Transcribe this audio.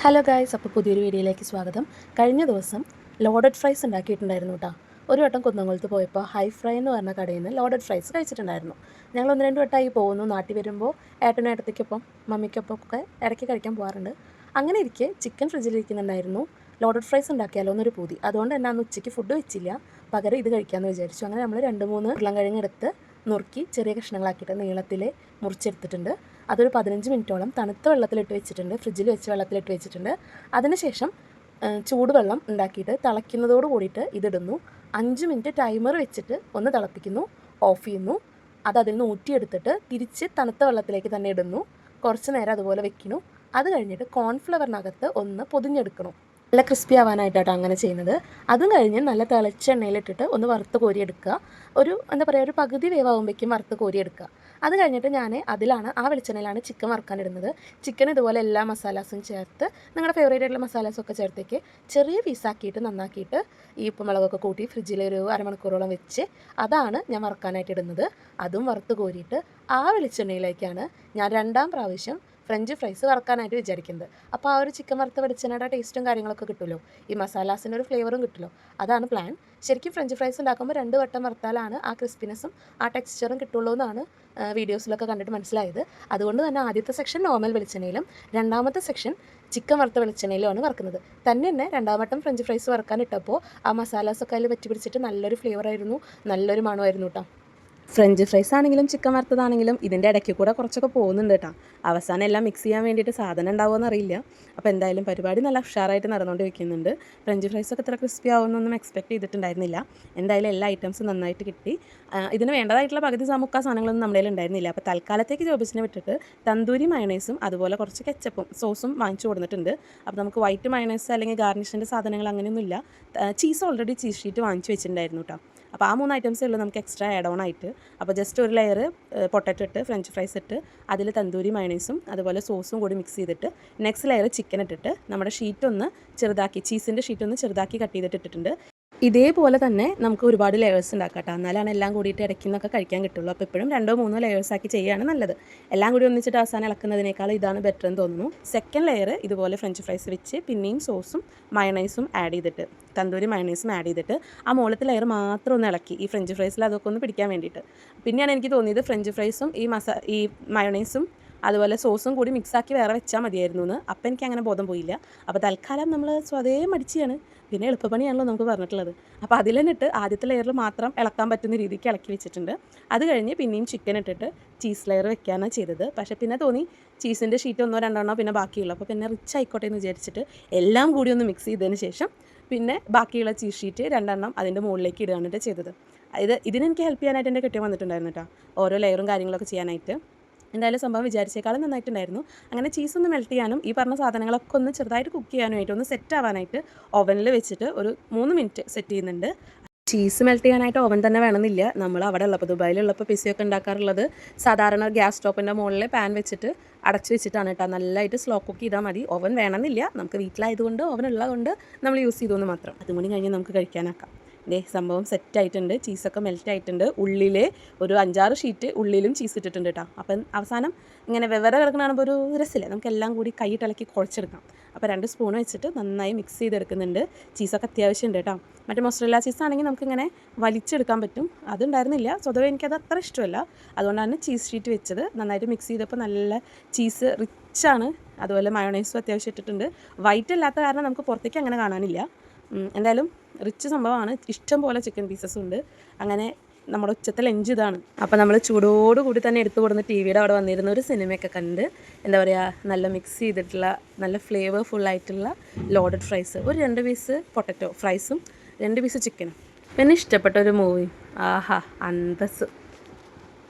Hello guys, അപ്പോൾ പുതിയൊരു വീഡിയോയിലേക്ക് സ്വാഗതം. കഴിഞ്ഞ ദിവസം ലോഡഡ് ഫ്രൈസ് ഉണ്ടാക്കിയിട്ടുണ്ടായിരുന്നു കേട്ടോ. ഒരു വട്ടം കുന്നംകുളത്ത് പോയപ്പോൾ ഹൈ ഫ്രൈ എന്ന് പറഞ്ഞ കടയിൽ നിന്ന് ലോഡഡ് ഫ്രൈസ് കഴിച്ചിട്ടുണ്ടായിരുന്നു. ഞങ്ങൾ ഒന്ന് രണ്ട് വട്ടമായി പോകുന്നു. നാട്ടിൽ വരുമ്പോൾ ഏട്ടനും ഏട്ടത്തേക്കൊപ്പം മമ്മിക്കൊപ്പം ഒക്കെ ഇടയ്ക്ക് കഴിക്കാൻ പോകാറുണ്ട്. അങ്ങനെ ഇരിക്കെ ചിക്കൻ ഫ്രിഡ്ജിലിരിക്കുന്നുണ്ടായിരുന്നു. ലോഡഡ് ഫ്രൈസ് ഉണ്ടാക്കിയാലോ എന്നൊരു പൂതി. അതുകൊണ്ട് തന്നെ അന്ന് ഉച്ചയ്ക്ക് ഫുഡ് വെച്ചില്ല, പകരം ഇത് കഴിക്കാമെന്ന് വിചാരിച്ചു. അങ്ങനെ നമ്മൾ 2-3 ഉരുളൻകിഴങ്ങെടുത്ത് നുറുക്കി ചെറിയ കഷ്ണങ്ങളാക്കിയിട്ട് നീളത്തിൽ മുറിച്ചെടുത്തിട്ടുണ്ട്. അതൊരു 15 മിനിറ്റോളം തണുത്ത വെള്ളത്തിലിട്ട് വെച്ചിട്ടുണ്ട്, ഫ്രിഡ്ജിൽ വെച്ച് വെള്ളത്തിലിട്ട് വെച്ചിട്ടുണ്ട്. അതിനുശേഷം ചൂടുവെള്ളം ഉണ്ടാക്കിയിട്ട് തിളയ്ക്കുന്നതോട് കൂടിയിട്ട് ഇതിടുന്നു. 5 മിനിറ്റ് ടൈമർ വെച്ചിട്ട് ഒന്ന് തിളപ്പിക്കുന്നു, ഓഫ് ചെയ്യുന്നു. അതിൽ നിന്ന് ഊറ്റിയെടുത്തിട്ട് തിരിച്ച് തണുത്ത വെള്ളത്തിലേക്ക് തന്നെ ഇടുന്നു. കുറച്ച് നേരം അതുപോലെ വെക്കുന്നു. അത് കഴിഞ്ഞിട്ട് കോൺഫ്ലവറിനകത്ത് ഒന്ന് പൊതിഞ്ഞെടുക്കണം. നല്ല ക്രിസ്പി ആവാനായിട്ടാണ് അങ്ങനെ ചെയ്യുന്നത്. അതും കഴിഞ്ഞ് നല്ല തിളച്ച എണ്ണയിലിട്ടിട്ട് ഒന്ന് വറുത്ത് കോരിയെടുക്കുക. ഒരു പകുതി വേവാകുമ്പോഴേക്കും വറുത്ത് കോരിയെടുക്കുക. അത് കഴിഞ്ഞിട്ട് ഞാൻ ആ വെളിച്ചെണ്ണയിലാണ് ചിക്കൻ വറുക്കാനിടുന്നത്. ചിക്കൻ ഇതുപോലെ എല്ലാ മസാലാസും ചേർത്ത് നിങ്ങളുടെ ഫേവറേറ്റ് ആയിട്ടുള്ള മസാലാസൊക്കെ ചേർത്തേക്ക് ചെറിയ പീസാക്കിയിട്ട് നന്നാക്കിയിട്ട് ഈ ഉപ്പും മുളകൊക്കെ കൂട്ടി ഫ്രിഡ്ജിൽ ഒരു അരമണിക്കൂറോളം വെച്ച് അതാണ് ഞാൻ വറുക്കാനായിട്ട് ഇടുന്നത്. അതും വറുത്ത് കോരിയിട്ട് ആ വെളിച്ചെണ്ണയിലേക്കാണ് ഞാൻ 2ാം പ്രാവശ്യം ഫ്രഞ്ച് ഫ്രൈസ് വറുക്കാനായിട്ട് വിചാരിക്കുന്നത്. അപ്പോൾ ആ ഒരു ചിക്കൻ വറുത്ത വെളിച്ചെണ്ണയുടെ ടേസ്റ്റും കാര്യങ്ങളൊക്കെ കിട്ടുമല്ലോ, ഈ മസാലാസിൻ്റെ ഒരു ഫ്ലേവറും കിട്ടുമല്ലോ. അതാണ് പ്ലാൻ. ശരിക്കും ഫ്രഞ്ച് ഫ്രൈസ് ഉണ്ടാക്കുമ്പോൾ 2 വട്ടം വറുത്താലാണ് ആ ക്രിസ്പിനെസ്സും ആ ടെക്സ്ചറും കിട്ടുള്ളൂ എന്നാണ് വീഡിയോസിലൊക്കെ കണ്ടിട്ട് മനസ്സിലായത്. അതുകൊണ്ട് തന്നെ ആദ്യത്തെ സെക്ഷൻ നോർമൽ വെളിച്ചെണ്ണയിലും 2ാമത്തെ സെക്ഷൻ ചിക്കൻ വറുത്ത വെളിച്ചെണ്ണയിലുമാണ് വറുക്കുന്നത്. തന്നെ 2ാം വട്ടം ഫ്രഞ്ച് ഫ്രൈസ് വറുക്കാനിട്ടപ്പോൾ ആ മസാലാസൊക്കെ അതിൽ പറ്റി പിടിച്ചിട്ട് നല്ലൊരു ഫ്ലേവറായിരുന്നു, നല്ലൊരു മണമായിരുന്നു കേട്ടോ. ഫ്രഞ്ച് ഫ്രൈസ് ആണെങ്കിലും ചിക്കൻ വറുത്തതാണെങ്കിലും ഇതിൻ്റെ ഇടയ്ക്ക് കൂടെ കുറച്ചൊക്കെ പോകുന്നുണ്ട് കേട്ടോ. അവസാനം എല്ലാം മിക്സ് ചെയ്യാൻ വേണ്ടിയിട്ട് സാധനം ഉണ്ടാവുമെന്ന് അറിയില്ല. അപ്പോൾ എന്തായാലും പരിപാടി നല്ല ഉഷാറായിട്ട് നടന്നുകൊണ്ടിരിക്കുന്നുണ്ട്. ഫ്രഞ്ച് ഫ്രൈസൊക്കെ ഇത്ര ക്രിസ്പി ആവുമെന്നൊന്നും എക്സ്പെക്ട് ചെയ്തിട്ടുണ്ടായിരുന്നില്ല. എന്തായാലും എല്ലാ ഐറ്റംസും നന്നായിട്ട് കിട്ടി. ഇതിന് വേണ്ടതായിട്ടുള്ള പകുതി മുക്കാൽ സാധനങ്ങളൊന്നും നമ്മുടെ കയ്യിൽ ഉണ്ടായിരുന്നില്ല. അപ്പോൾ തൽക്കാലത്തേക്ക് ജോബിസിനെ വിട്ടിട്ട് തന്തൂരി മയണൈസും അതുപോലെ കുറച്ച് കെച്ചപ്പും സോസും വാങ്ങിച്ചു കൊടുത്തിട്ടുണ്ട്. അപ്പോൾ നമുക്ക് വൈറ്റ് മയണൈസ് അല്ലെങ്കിൽ ഗാർണിഷിൻ്റെ സാധനങ്ങൾ അങ്ങനെയൊന്നുമില്ല. ചീസ് ഓൾറെഡി ചീസ് ഷീറ്റ് വാങ്ങിച്ചു വെച്ചിട്ടുണ്ടായിരുന്നു കേട്ടോ. അപ്പോൾ ആ 3 ഐറ്റംസേ ഉള്ളൂ നമുക്ക് എക്സ്ട്രാ ആഡ് ഓൺ ആയിട്ട്. അപ്പോൾ ജസ്റ്റ് ഒരു ലെയർ പൊട്ടറ്റോ ഇട്ട് ഫ്രഞ്ച് ഫ്രൈസ് ഇട്ട് അതിൽ തന്തൂരി മയണൈസും അതുപോലെ സോസും കൂടി മിക്സ് ചെയ്തിട്ട് നെക്സ്റ്റ് ലെയർ ചിക്കൻ ഇട്ടിട്ട് നമ്മുടെ ഷീറ്റ് ഒന്ന് ചെറുതാക്കി, ചീസിൻ്റെ ഷീറ്റ് ഒന്ന് ചെറുതാക്കി കട്ട് ചെയ്തിട്ട് ഇട്ടിട്ടുണ്ട്. ഇതേപോലെ തന്നെ നമുക്ക് ഒരുപാട് ലെയേഴ്സ് ഉണ്ടാക്കാം കേട്ടോ. എന്നാലാണ് എല്ലാം കൂടിയിട്ട് ഇടയ്ക്ക് നിന്നൊക്കെ കഴിക്കാൻ കിട്ടുള്ളൂ. അപ്പോൾ എപ്പോഴും 2-3 ലെയേഴ്സാക്കി ചെയ്യുകയാണ് നല്ലത്. എല്ലാം കൂടി ഒന്നിച്ചിട്ട് അവസാനം ഇളക്കുന്നതിനേക്കാൾ ഇതാണ് ബെറ്റർ എന്ന് തോന്നുന്നു. സെക്കൻഡ് ലെയർ ഇതുപോലെ ഫ്രഞ്ച് ഫ്രൈസ് വെച്ച് പിന്നെയും സോസും മയണൈസും ആഡ് ചെയ്തിട്ട്, തന്തൂരി മയണൈസും ആഡ് ചെയ്തിട്ട് ആ മുകളിലത്തെ ലെയർ മാത്രം ഒന്ന് ഇളക്കി ഈ ഫ്രഞ്ച് ഫ്രൈസിൽ അതൊക്കെ ഒന്ന് പിടിക്കാൻ വേണ്ടിയിട്ട്. പിന്നെയാണ് എനിക്ക് തോന്നിയത് ഫ്രഞ്ച് ഫ്രൈസും ഈ മയണൈസും അതുപോലെ സോസും കൂടി മിക്സാക്കി വേറെ വെച്ചാൽ മതിയായിരുന്നു എന്ന്. അപ്പം എനിക്ക് അങ്ങനെ ബോധം പോയില്ല. അപ്പോൾ തൽക്കാലം നമ്മൾ സ്വതേ മടിച്ചാണ്, പിന്നെ എളുപ്പപ്പണിയാണല്ലോ നമുക്ക് പറഞ്ഞിട്ടുള്ളത്. അപ്പോൾ അതിൽ നിന്നിട്ട് ആദ്യത്തെ ലെയറിൽ മാത്രം ഇളക്കാൻ പറ്റുന്ന രീതിക്ക് ഇളക്കി വെച്ചിട്ടുണ്ട്. അത് കഴിഞ്ഞ് പിന്നെയും ചിക്കൻ ഇട്ടിട്ട് ചീസ് ലെയർ വെക്കാനാണ് ചെയ്തത്. പക്ഷേ പിന്നെ തോന്നി ചീസിൻ്റെ ഷീറ്റ് 1-2 പിന്നെ ബാക്കിയുള്ളൂ. അപ്പോൾ പിന്നെ റിച്ച് ആയിക്കോട്ടെ എന്ന് വിചാരിച്ചിട്ട് എല്ലാം കൂടി ഒന്ന് മിക്സ് ചെയ്തതിന് ശേഷം പിന്നെ ബാക്കിയുള്ള ചീസ് ഷീറ്റ് 2 അതിൻ്റെ മുകളിലേക്ക് ഇടുകയാണ് ചെയ്തത്. ഇതിനെനിക്ക് ഹെൽപ്പ് ചെയ്യാനായിട്ട് എൻ്റെ കെട്ടിയവൻ വന്നിട്ടുണ്ടായിരുന്നു കേട്ടോ, ഓരോ ലെയറും കാര്യങ്ങളൊക്കെ ചെയ്യാനായിട്ട്. എന്തായാലും സംഭവം വിചാരിച്ചേക്കാളും നന്നായിട്ടുണ്ടായിരുന്നു. അങ്ങനെ ചീസ് ഒന്ന് മെൽറ്റ് ചെയ്യാനും ഈ പറഞ്ഞ സാധനങ്ങളൊക്കെ ഒന്ന് ചെറുതായിട്ട് കുക്ക് ചെയ്യാനുമായിട്ട് ഒന്ന് സെറ്റ് ആവാനായിട്ട് ഓവനിൽ വെച്ചിട്ട് ഒരു 3 മിനിറ്റ് സെറ്റ് ചെയ്യുന്നുണ്ട്. ചീസ് മെൽറ്റ് ചെയ്യാനായിട്ട് ഓവൻ തന്നെ വേണമെന്നില്ല. നമ്മൾ അവിടെ ഉള്ളപ്പോൾ, ദുബായിലുള്ളപ്പോൾ പിസയൊക്കെ ഉണ്ടാക്കാറുള്ളത് സാധാരണ ഗ്യാസ് സ്റ്റോപ്പിൻ്റെ മുകളിൽ പാൻ വെച്ചിട്ട് അടച്ചു വെച്ചിട്ടാണ് കേട്ടോ. നല്ലതായിട്ട് സ്ലോ കുക്ക് ചെയ്താൽ മതി. ഓവൻ വേണമെന്നില്ല, നമുക്ക് വീട്ടിലായതുകൊണ്ട് ഓവൻ ഉള്ളതുകൊണ്ട് നമ്മൾ യൂസ് ചെയ്തുകൊണ്ട് മാത്രം. അതും കൂടി കഴിഞ്ഞ് നമുക്ക് കഴിക്കാനാക്കാം. സംഭവം സെറ്റായിട്ടുണ്ട്, ചീസൊക്കെ മെൽറ്റ് ആയിട്ടുണ്ട്. ഉള്ളിൽ ഒരു 5-6 ഷീറ്റ് ഉള്ളിലും ചീസ് ഇട്ടിട്ടുണ്ട് കേട്ടോ. അപ്പം അവസാനം ഇങ്ങനെ വെവ്വേറെ കിടക്കുന്ന കാണുമ്പോൾ ഒരു രസമില്ല, നമുക്ക് എല്ലാം കൂടി കൈയിട്ടിളക്കി കുഴച്ചെടുക്കാം. അപ്പോൾ 2 സ്പൂൺ വെച്ചിട്ട് നന്നായി മിക്സ് ചെയ്തെടുക്കുന്നുണ്ട്. ചീസൊക്കെ അത്യാവശ്യം ഉണ്ട് കേട്ടോ. മറ്റേ മൊസറല്ല ചീസാണെങ്കിൽ നമുക്കിങ്ങനെ വലിച്ചെടുക്കാൻ പറ്റും. അതുണ്ടായിരുന്നില്ല, സ്വതവേ എനിക്കത് അത്ര ഇഷ്ടമല്ല. അതുകൊണ്ടാണ് ചീസ് ഷീറ്റ് വെച്ചത്. നന്നായിട്ട് മിക്സ് ചെയ്തപ്പോൾ നല്ല ചീസ് റിച്ചാണ്. അതുപോലെ മയോണൈസും അത്യാവശ്യം ഇട്ടിട്ടുണ്ട്. വൈറ്റ് അല്ലാത്ത കാരണം നമുക്ക് പുറത്തേക്ക് അങ്ങനെ കാണാനില്ല. എന്തായാലും റിച്ച് സംഭവമാണ്. ഇഷ്ടം പോലെ ചിക്കൻ പീസസ് ഉണ്ട്. അങ്ങനെ നമ്മുടെ ഉച്ചത്തെ ലഞ്ച് ഇതാണ്. അപ്പോൾ നമ്മൾ ചൂടോടുകൂടി തന്നെ എടുത്തു കൊടുന്ന് ടി വിയുടെ അവിടെ വന്നിരുന്ന ഒരു സിനിമയൊക്കെ കണ്ട് നല്ല മിക്സ് ചെയ്തിട്ടുള്ള നല്ല ഫ്ലേവർഫുള്ളായിട്ടുള്ള ലോഡഡ് ഫ്രൈസ്, ഒരു 2 പീസ് പൊട്ടറ്റോ ഫ്രൈസും 2 പീസ് ചിക്കനും, പിന്നെ ഇഷ്ടപ്പെട്ട ഒരു മൂവി. ആഹാ, അന്തസ്.